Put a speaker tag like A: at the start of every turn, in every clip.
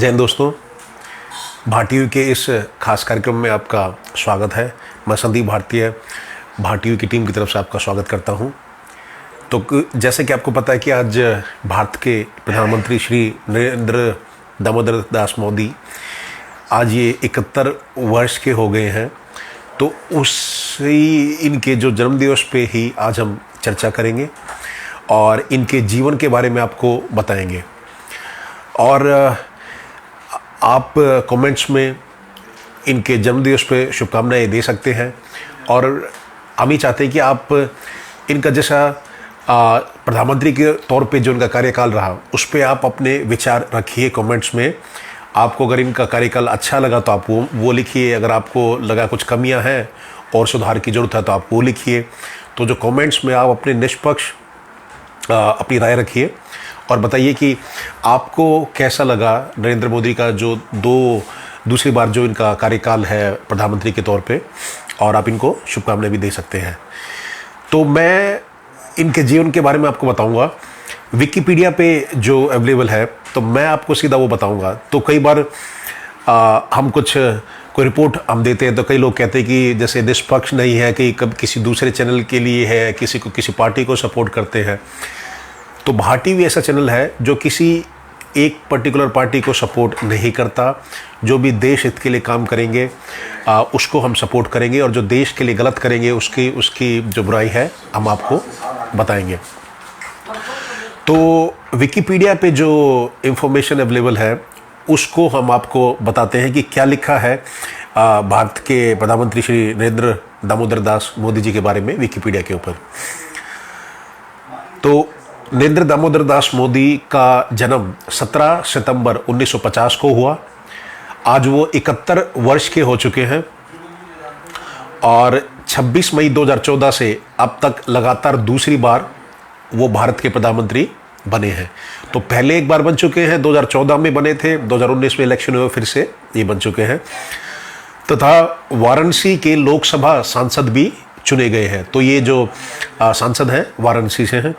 A: जय हिंद दोस्तों, भारतीय के इस खास कार्यक्रम में आपका स्वागत है। मैं संदीप भारतीय भारतीय की टीम की तरफ से आपका स्वागत करता हूं। तो जैसे कि आपको पता है कि आज भारत के प्रधानमंत्री श्री नरेंद्र दामोदर दास मोदी आज ये 71 वर्ष के हो गए हैं। तो उसी इनके जो जन्मदिवस पे ही आज हम चर्चा करेंगे और इनके जीवन के बारे में आपको बताएंगे। और आप कमेंट्स में इनके जन्मदिवस पे शुभकामनाएं दे सकते हैं और हम ही चाहते हैं कि आप इनका जैसा प्रधानमंत्री के तौर पे जो इनका कार्यकाल रहा उस पर आप अपने विचार रखिए कमेंट्स में। आपको अगर इनका कार्यकाल अच्छा लगा तो आप वो लिखिए, अगर आपको लगा कुछ कमियां हैं और सुधार की ज़रूरत है तो आप वो लिखिए। तो जो कमेंट्स में आप अपने निष्पक्ष अपनी राय रखिए और बताइए कि आपको कैसा लगा नरेंद्र मोदी का जो दूसरी बार जो इनका कार्यकाल है प्रधानमंत्री के तौर पे, और आप इनको शुभकामनाएं भी दे सकते हैं। तो मैं इनके जीवन के बारे में आपको बताऊंगा। विकिपीडिया पे जो अवेलेबल है तो मैं आपको सीधा वो बताऊंगा। तो कई बार हम कोई रिपोर्ट हम देते हैं तो कई लोग कहते हैं कि जैसे निष्पक्ष नहीं है, कि कब किसी दूसरे चैनल के लिए है, किसी पार्टी को सपोर्ट करते हैं। तो भारतीय भी ऐसा चैनल है जो किसी एक पर्टिकुलर पार्टी को सपोर्ट नहीं करता। जो भी देश हित के लिए काम करेंगे उसको हम सपोर्ट करेंगे, और जो देश के लिए गलत करेंगे उसकी जो बुराई है हम आपको बताएंगे। तो विकिपीडिया पे जो इंफॉर्मेशन अवेलेबल है उसको हम आपको बताते हैं कि क्या लिखा है भारत के प्रधानमंत्री श्री नरेंद्र दामोदर दास मोदी जी के बारे में विकिपीडिया के ऊपर। तो नरेंद्र दामोदर दास मोदी का जन्म 17 सितंबर 1950 को हुआ। आज वो 71 वर्ष के हो चुके हैं और 26 मई 2014 से अब तक लगातार दूसरी बार वो भारत के प्रधानमंत्री बने हैं। तो पहले एक बार बन चुके हैं, 2014 में बने थे, 2019 में इलेक्शन हुए, फिर से ये बन चुके हैं। तथा वाराणसी के लोकसभा सांसद भी चुने गए हैं। तो ये जो सांसद हैं वाराणसी से हैं,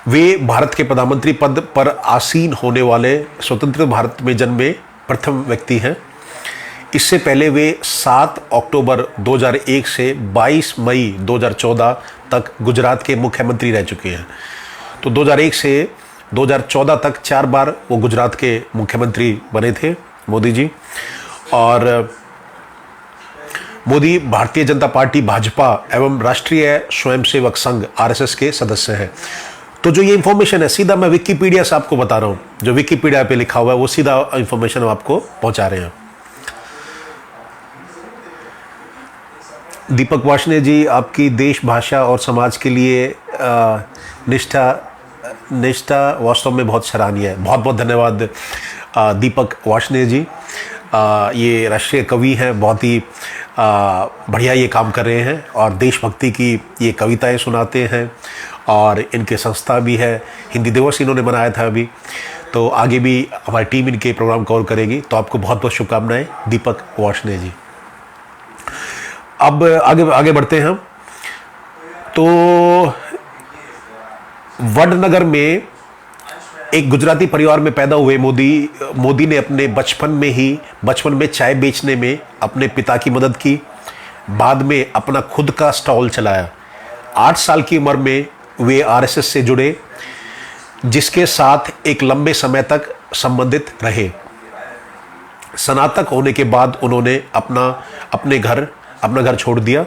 A: वे भारत के प्रधानमंत्री पद पर आसीन होने वाले स्वतंत्र भारत में जन्मे प्रथम व्यक्ति हैं। इससे पहले वे 7 अक्टूबर 2001 से 22 मई 2014 तक गुजरात के मुख्यमंत्री रह चुके हैं। तो 2001 से 2014 तक 4 बार वो गुजरात के मुख्यमंत्री बने थे मोदी जी। और मोदी भारतीय जनता पार्टी भाजपा एवं राष्ट्रीय स्वयंसेवक संघ RSS के सदस्य हैं। तो जो ये इंफॉर्मेशन है सीधा मैं विकिपीडिया से आपको बता रहा हूँ, जो विकिपीडिया पे लिखा हुआ है वो सीधा इंफॉर्मेशन हम आपको पहुंचा रहे हैं। दीपक वार्ष्णेय जी, आपकी देश, भाषा और समाज के लिए निष्ठा वास्तव में बहुत सराहनीय है। बहुत बहुत धन्यवाद दीपक वार्ष्णेय जी। ये राष्ट्रीय कवि हैं, बहुत ही बढ़िया ये काम कर रहे हैं और देशभक्ति की ये कविताएं सुनाते हैं। और इनके संस्था भी है, हिंदी दिवस इन्होंने मनाया था अभी। तो आगे भी हमारी टीम इनके प्रोग्राम कवर करेगी। तो आपको बहुत बहुत शुभकामनाएं दीपक वार्ष्णेय जी। अब आगे बढ़ते हैं हम। तो वडनगर में एक गुजराती परिवार में पैदा हुए मोदी ने अपने बचपन में चाय बेचने में अपने पिता की मदद की। बाद में अपना खुद का स्टॉल चलाया। 8 साल की उम्र में वे RSS से जुड़े, जिसके साथ एक लंबे समय तक संबंधित रहे। स्नातक होने के बाद उन्होंने अपना घर छोड़ दिया।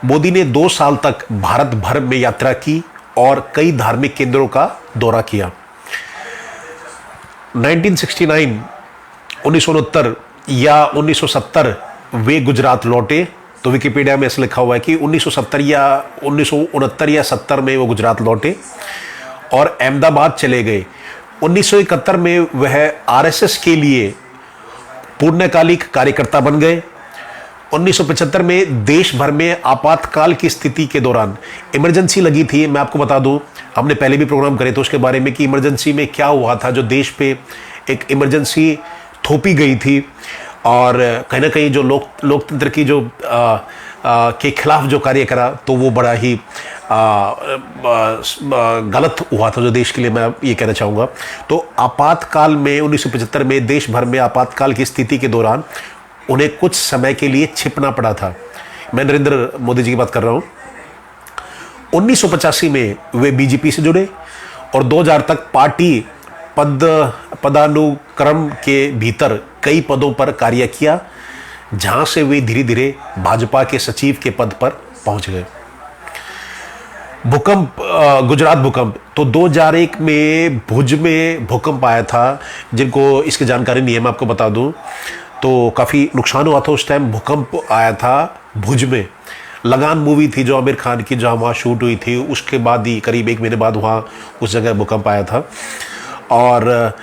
A: मोदी ने 2 साल तक भारत भर में यात्रा की और कई धार्मिक केंद्रों का दौरा किया। 1969 या 1970 वे गुजरात लौटे। तो विकिपीडिया में ऐसा लिखा हुआ है कि 1970 या 1969 या 70 में वो गुजरात लौटे और अहमदाबाद चले गए। 1971 में वह RSS के लिए पूर्णकालिक कार्यकर्ता बन गए। 1975 में देश भर में आपातकाल की स्थिति के दौरान इमरजेंसी लगी थी। मैं आपको बता दूं, हमने पहले भी प्रोग्राम करे तो उसके बारे में कि इमरजेंसी में क्या हुआ था। जो देश पे एक इमरजेंसी थोपी गई थी और कहीं ना कहीं जो लोकतंत्र की जो के खिलाफ जो कार्य करा, तो वो बड़ा ही गलत हुआ था जो देश के लिए, मैं ये कहना चाहूँगा। तो आपातकाल में 1975 में देश भर में आपातकाल की स्थिति के दौरान उन्हें कुछ समय के लिए छिपना पड़ा था। मैं नरेंद्र मोदी जी की बात कर रहा हूँ। 1985 में वे बीजेपी से जुड़े और 2000 तक पार्टी पदानुक्रम के भीतर कई पदों पर कार्य किया, जहां से वे धीरे धीरे भाजपा के सचिव के पद पर पहुंच गए। भूकंप, गुजरात भूकंप, तो 2001 में भुज में भूकंप आया था। जिनको इसकी जानकारी नहीं है मैं आपको बता दूं, तो काफ़ी नुकसान हुआ था उस टाइम। भूकंप आया था भुज में। लगान मूवी थी जो आमिर खान की, जहाँ वहाँ शूट हुई थी, उसके बाद ही करीब 1 महीने बाद वहाँ उस जगह भूकंप आया था। और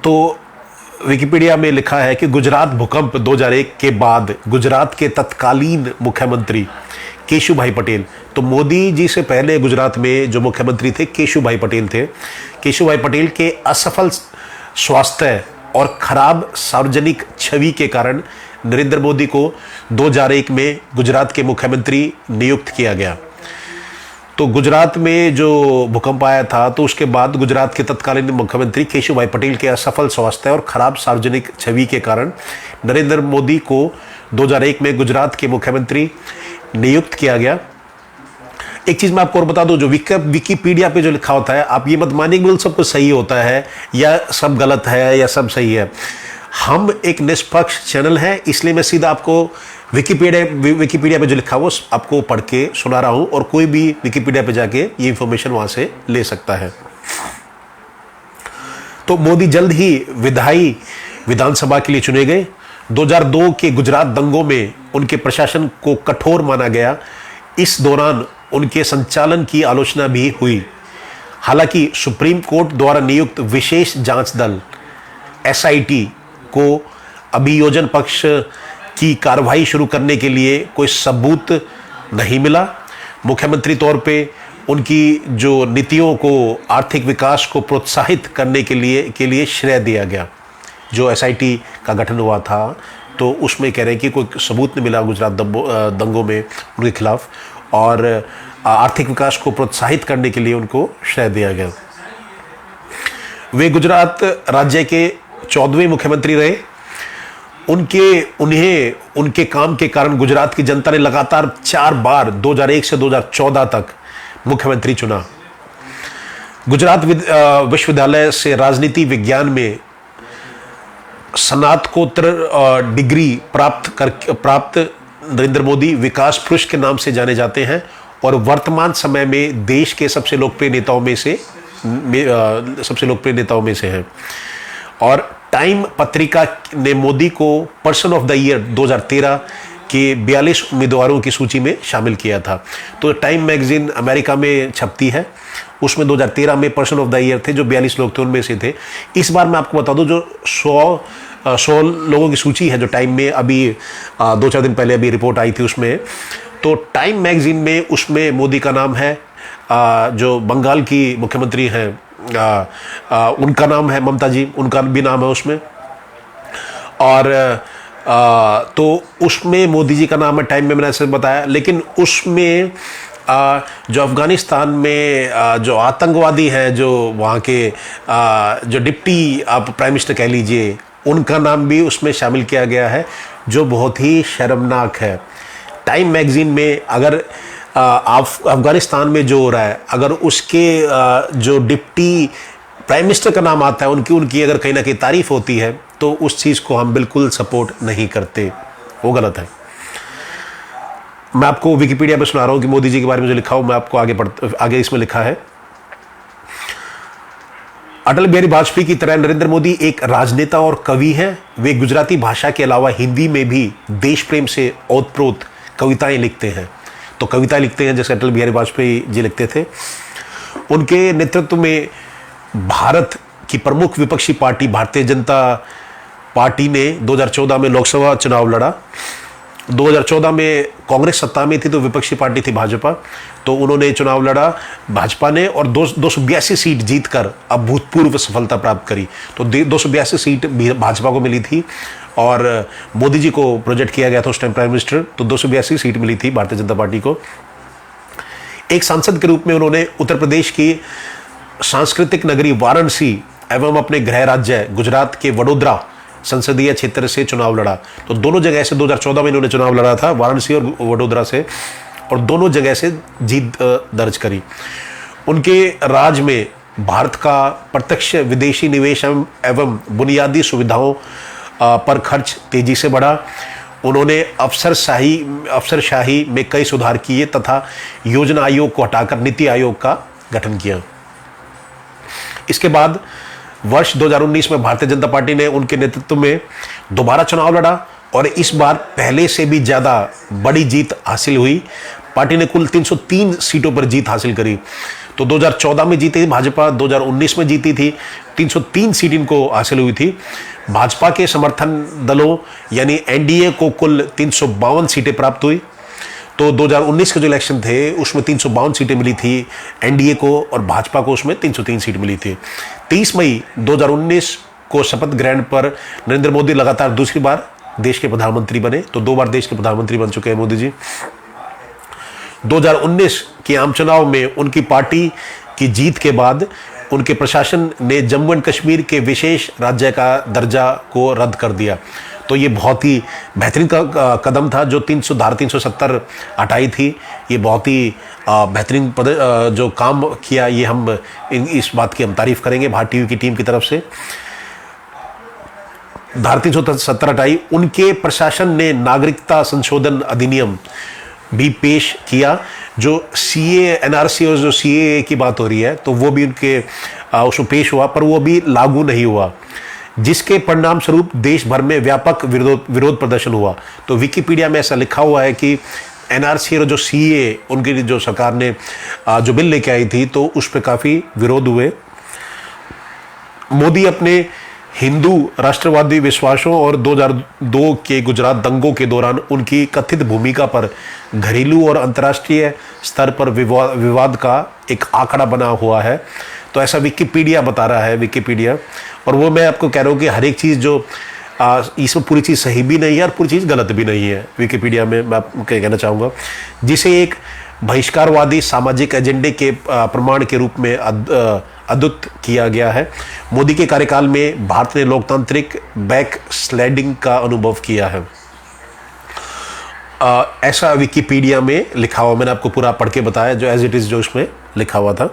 A: तो विकिपीडिया में लिखा है कि गुजरात भूकंप 2001 के बाद गुजरात के तत्कालीन मुख्यमंत्री केशुभाई पटेल, तो मोदी जी से पहले गुजरात में जो मुख्यमंत्री थे केशुभाई पटेल थे। केशुभाई पटेल के असफल स्वास्थ्य और खराब सार्वजनिक छवि के कारण नरेंद्र मोदी को 2001 में गुजरात के मुख्यमंत्री नियुक्त किया गया। तो गुजरात में जो भूकंप आया था, तो उसके बाद गुजरात के तत्कालीन मुख्यमंत्री केशुभाई पटेल के असफल स्वास्थ्य और खराब सार्वजनिक छवि के कारण नरेंद्र मोदी को 2001 में गुजरात के मुख्यमंत्री नियुक्त किया गया। एक चीज़ मैं आपको और बता दूं, जो विकिपीडिया पे जो लिखा होता है, आप ये मत मानिए बिल्कुल सब कुछ सही होता है या सब गलत है या सब सही है। हम एक निष्पक्ष चैनल है, इसलिए मैं सीधा आपको विकिपीडिया पे जो लिखा वो आपको पढ़ के सुना रहा हूं, और कोई भी विकिपीडिया पे जाके ये इंफॉर्मेशन वहां से ले सकता है। तो मोदी जल्द ही विधायी विधानसभा के लिए चुने गए। 2002 के गुजरात दंगों में उनके प्रशासन को कठोर माना गया। इस दौरान उनके संचालन की आलोचना भी हुई। हालांकि सुप्रीम कोर्ट द्वारा नियुक्त विशेष जांच दल SIT को अभियोजन पक्ष की कार्रवाई शुरू करने के लिए कोई सबूत नहीं मिला। मुख्यमंत्री तौर पे उनकी जो नीतियों को, आर्थिक विकास को प्रोत्साहित करने के लिए श्रेय दिया गया। जो SIT का गठन हुआ था, तो उसमें कह रहे हैं कि कोई सबूत नहीं मिला गुजरात दंगों में उनके खिलाफ, और आर्थिक विकास को प्रोत्साहित करने के लिए उनको श्रेय दिया गया। वे गुजरात राज्य के 14वें मुख्यमंत्री रहे। उनके काम के कारण गुजरात की जनता ने लगातार 4 बार 2001 से 2014 तक मुख्यमंत्री चुना। गुजरात विश्वविद्यालय से राजनीति विज्ञान में स्नातकोत्तर डिग्री प्राप्त नरेंद्र मोदी विकास पुरुष के नाम से जाने जाते हैं और वर्तमान समय में देश के सबसे लोकप्रिय नेताओं में से हैं। और टाइम पत्रिका ने मोदी को पर्सन ऑफ द ईयर 2013 के 42 उम्मीदवारों की सूची में शामिल किया था। तो टाइम मैगजीन अमेरिका में छपती है, उसमें 2013 में पर्सन ऑफ द ईयर थे जो 42 लोग थे, उनमें से थे। इस बार मैं आपको बता दूं, जो 100 लोगों की सूची है जो टाइम में अभी 2-4 दिन पहले अभी रिपोर्ट आई थी उसमें, तो टाइम मैगजीन में उसमें मोदी का नाम है। जो बंगाल की मुख्यमंत्री हैं उनका नाम है ममता जी, उनका भी नाम है उसमें। और तो उसमें मोदी जी का नाम है टाइम में, मैंने ऐसे बताया। लेकिन उसमें जो अफगानिस्तान में जो आतंकवादी हैं, जो वहाँ के जो डिप्टी आप प्राइम मिनिस्टर कह लीजिए, उनका नाम भी उसमें शामिल किया गया है, जो बहुत ही शर्मनाक है। टाइम मैगजीन में अगर अफगानिस्तान में जो हो रहा है, अगर उसके जो डिप्टी प्राइम मिनिस्टर का नाम आता है, उनकी अगर कहीं ना कहीं तारीफ होती है, तो उस चीज़ को हम बिल्कुल सपोर्ट नहीं करते, वो गलत है। मैं आपको विकिपीडिया पे सुना रहा हूँ कि मोदी जी के बारे में जो लिखा हो, मैं आपको आगे इसमें लिखा है। अटल बिहारी वाजपेयी की तरह नरेंद्र मोदी एक राजनेता और कवि हैं। वे गुजराती भाषा के अलावा हिंदी में भी देश प्रेम से ओतप्रोत कविताएं लिखते हैं। तो कविताएं लिखते हैं जैसे अटल बिहारी वाजपेयी जी लिखते थे। उनके नेतृत्व में भारत की प्रमुख विपक्षी पार्टी भारतीय जनता पार्टी ने 2014 में लोकसभा चुनाव लड़ा। 2014 में कांग्रेस सत्ता में थी, तो विपक्षी पार्टी थी भाजपा, तो उन्होंने चुनाव लड़ा भाजपा ने, और 282 सीट जीतकर अभूतपूर्व सफलता प्राप्त करी। तो 282 सीट भाजपा को मिली थी, और मोदी जी को प्रोजेक्ट किया गया था उस टाइम प्राइम मिनिस्टर, तो 282 सीट मिली थी भारतीय जनता पार्टी को। एक सांसद के रूप में उन्होंने उत्तर प्रदेश की सांस्कृतिक नगरी वाराणसी एवं अपने गृह राज्य गुजरात के वडोदरा संसदीय क्षेत्र से चुनाव लड़ा। तो दोनों जगह से 2014 में इन्होंने चुनाव लड़ा था, वाराणसी और वडोदरा से, और दोनों जगह से जीत दर्ज करी। उनके राज में भारत का प्रत्यक्ष विदेशी निवेश एवं बुनियादी सुविधाओं पर खर्च तेजी से बढ़ा। उन्होंने अफसरशाही में कई सुधार किए तथा योजना आयोग को हटाकर नीति आयोग का गठन किया। इसके बाद वर्ष 2019 में भारतीय जनता पार्टी ने उनके नेतृत्व में दोबारा चुनाव लड़ा और इस बार पहले से भी ज़्यादा बड़ी जीत हासिल हुई। पार्टी ने कुल 303 सीटों पर जीत हासिल करी। तो 2014 में जीती थी भाजपा, 2019 में जीती थी, 303 सीट इनको हासिल हुई थी। भाजपा के समर्थन दलों यानी एनडीए को कुल 352 सीटें प्राप्त हुई। तो 2019 के जो इलेक्शन थे उसमें 352 सीटें मिली थी एनडीए को और भाजपा को उसमें 303 सीट मिली थी। 23 मई 2019 को शपथ ग्रहण पर नरेंद्र मोदी लगातार दूसरी बार देश के प्रधानमंत्री बने। तो 2 बार देश के प्रधानमंत्री बन चुके हैं मोदी जी। 2019 के आम चुनाव में उनकी पार्टी की जीत के बाद उनके प्रशासन ने जम्मू एंड कश्मीर के विशेष राज्य का दर्जा को रद्द कर दिया। तो ये बहुत ही बेहतरीन कदम था जो धारा 370 हटाई थी। ये बहुत ही बेहतरीन जो काम किया, ये हम इस बात की हम तारीफ करेंगे भारत टीवी की टीम की तरफ से। धारा 370 हटाई। उनके प्रशासन ने नागरिकता संशोधन अधिनियम भी पेश किया, जो सीए एनआरसी और जो सीए की बात हो रही है, तो वो भी उनके उसमें पेश हुआ, पर वो भी लागू नहीं हुआ, जिसके परिणाम स्वरूप देश भर में व्यापक विरोध प्रदर्शन हुआ। तो विकिपीडिया में ऐसा लिखा हुआ है कि एनआरसी और जो सीए उनकी जो सरकार ने जो बिल लेके आई थी, तो उस पर काफ़ी विरोध हुए। मोदी अपने हिंदू राष्ट्रवादी विश्वासों और 2002 के गुजरात दंगों के दौरान उनकी कथित भूमिका पर घरेलू और अंतर्राष्ट्रीय स्तर पर विवाद का एक आंकड़ा बना हुआ है। तो ऐसा विकिपीडिया बता रहा है, विकिपीडिया। और वो मैं आपको कह रहा हूँ कि हर एक चीज़ जो इसमें पूरी चीज़ सही भी नहीं है और पूरी चीज़ गलत भी नहीं है। विकिपीडिया में मैं आपको कहना चाहूँगा, जिसे एक बहिष्कारवादी सामाजिक एजेंडे के प्रमाण के रूप में अद्भुत किया गया है। मोदी के कार्यकाल में भारत ने लोकतांत्रिक बैक स्लाइडिंग का अनुभव किया है। ऐसा विकिपीडिया में लिखा हुआ, मैंने आपको पूरा पढ़ के बताया जो एज इट इज़ जो उसमें लिखा हुआ था।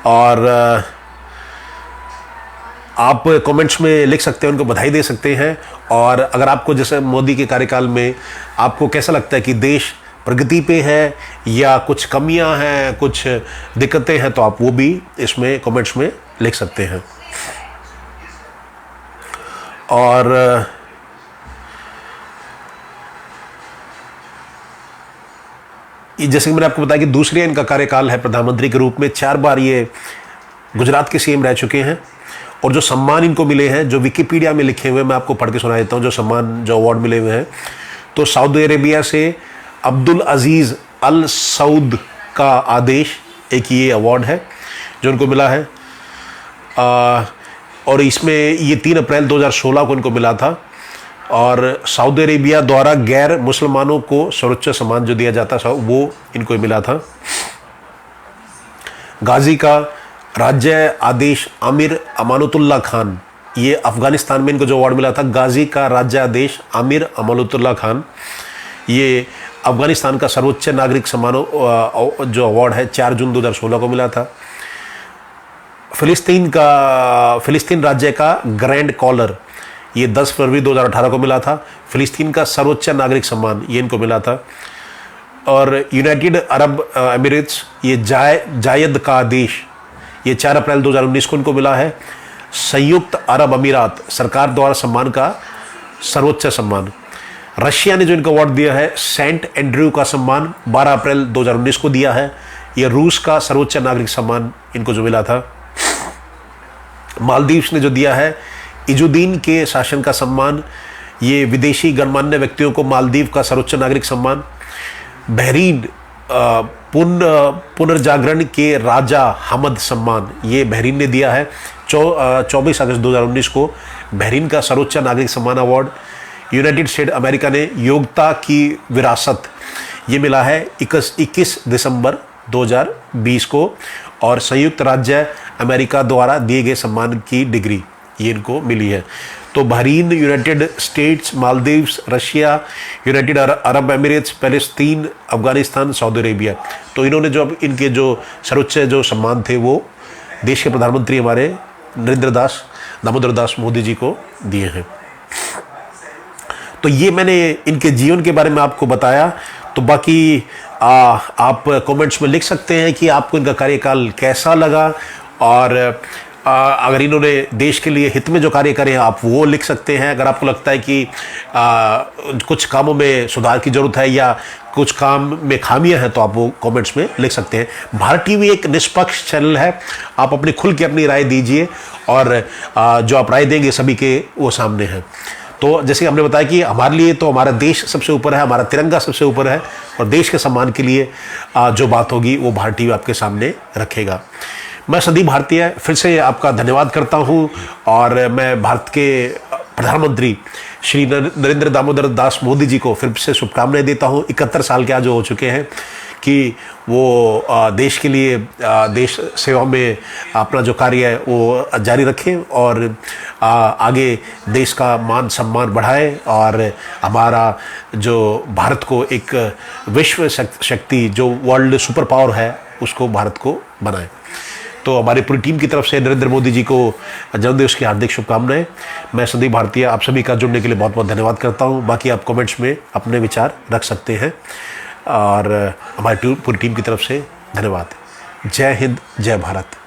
A: और आप कमेंट्स में लिख सकते हैं, उनको बधाई दे सकते हैं। और अगर आपको जैसे मोदी के कार्यकाल में आपको कैसा लगता है कि देश प्रगति पे है या कुछ कमियां हैं, कुछ दिक्कतें हैं, तो आप वो भी इसमें कमेंट्स में लिख सकते हैं। और जैसे कि मैंने आपको बताया कि दूसरी इनका कार्यकाल है प्रधानमंत्री के रूप में। 4 बार ये गुजरात के सीएम रह चुके हैं। और जो सम्मान इनको मिले हैं, जो विकिपीडिया में लिखे हुए, मैं आपको पढ़ के सुना देता हूँ जो सम्मान, जो अवार्ड मिले हुए हैं। तो सऊदी अरेबिया से अब्दुल अजीज़ अल सऊद का आदेश, एक ये अवार्ड है जो उनको मिला है। और इसमें ये 3 अप्रैल 2016 को इनको मिला था। और सऊदी अरेबिया द्वारा गैर मुसलमानों को सर्वोच्च सम्मान जो दिया जाता है वो इनको मिला था। गाजी का राज्य आदेश आमिर अमानतुल्लाह खान, ये अफगानिस्तान में इनको जो अवार्ड मिला था, गाजी का राज्य आदेश आमिर अमानतुल्लाह खान, ये अफगानिस्तान का सर्वोच्च नागरिक सम्मान जो अवार्ड है 4 जून 2016 को मिला था। फिलिस्तीन राज्य का ग्रैंड कॉलर, ये 10 फरवरी 2018 को मिला था। फिलिस्तीन का सर्वोच्च नागरिक सम्मान ये इनको मिला था। और यूनाइटेड अरब एमिरेट्स, ये जायद का आदेश, ये 4 अप्रैल 2019 को इनको मिला है। संयुक्त अरब अमीरात सरकार द्वारा सम्मान का सर्वोच्च सम्मान। रशिया ने जो इनको अवार्ड दिया है सेंट एंड्रयू का सम्मान 12 अप्रैल 2019 को दिया है। ये रूस का सर्वोच्च नागरिक सम्मान इनको जो मिला था। मालदीव्स ने जो दिया है इजुद्दीन के शासन का सम्मान, ये विदेशी गणमान्य व्यक्तियों को मालदीव का सर्वोच्च नागरिक सम्मान। बहरीन पुनर्जागरण के राजा हमद सम्मान, ये बहरीन ने दिया है 24 अगस्त 2019 को, बहरीन का सर्वोच्च नागरिक सम्मान अवार्ड। यूनाइटेड स्टेट अमेरिका ने योग्यता की विरासत, ये मिला है 21 दिसंबर 2020 को, और संयुक्त राज्य अमेरिका द्वारा दिए गए सम्मान की डिग्री ये इनको मिली है। तो Bahrain, United states, Maldives, Russia, United Arab Emirates, Palestine, Afghanistan, Saudi Arabia, तो इन्होंने जो अब इनके जो सर्वोच्च जो सम्मान थे वो देश के प्रधानमंत्री हमारे दामोदर दास मोदी जी को दिए हैं। तो ये मैंने इनके जीवन के बारे में आपको बताया। तो बाकी आप कमेंट्स में लिख सकते हैं कि आपको इनका कार्यकाल कैसा लगा, और अगर इन्होंने देश के लिए हित में जो कार्य करे आप वो लिख सकते हैं। अगर आपको लगता है कि कुछ कामों में सुधार की ज़रूरत है या कुछ काम में खामियां हैं तो आप वो कमेंट्स में लिख सकते हैं। भारत टीवी एक निष्पक्ष चैनल है, आप अपनी खुल के अपनी राय दीजिए, और जो आप राय देंगे सभी के वो सामने है। तो जैसे हमने बताया कि हमारे लिए तो हमारा देश सबसे ऊपर है, हमारा तिरंगा सबसे ऊपर है, और देश के सम्मान के लिए जो बात होगी वो भारत टीवी आपके सामने रखेगा। मैं संदीप भारतीय फिर से आपका धन्यवाद करता हूं, और मैं भारत के प्रधानमंत्री श्री नरेंद्र दामोदर दास मोदी जी को फिर से शुभकामनाएं देता हूं। 71 साल के आज हो चुके हैं कि वो देश के लिए देश सेवा में अपना जो कार्य है वो जारी रखें, और आगे देश का मान सम्मान बढ़ाए, और हमारा जो भारत को एक विश्व शक्ति जो वर्ल्ड सुपर पावर है उसको भारत को बनाए। तो हमारी पूरी टीम की तरफ से नरेंद्र मोदी जी को जन्मदिवस की हार्दिक शुभकामनाएं। मैं संदीप भारतीय आप सभी का जुड़ने के लिए बहुत बहुत धन्यवाद करता हूं। बाकी आप कमेंट्स में अपने विचार रख सकते हैं, और हमारी पूरी टीम की तरफ से धन्यवाद। जय हिंद, जय भारत।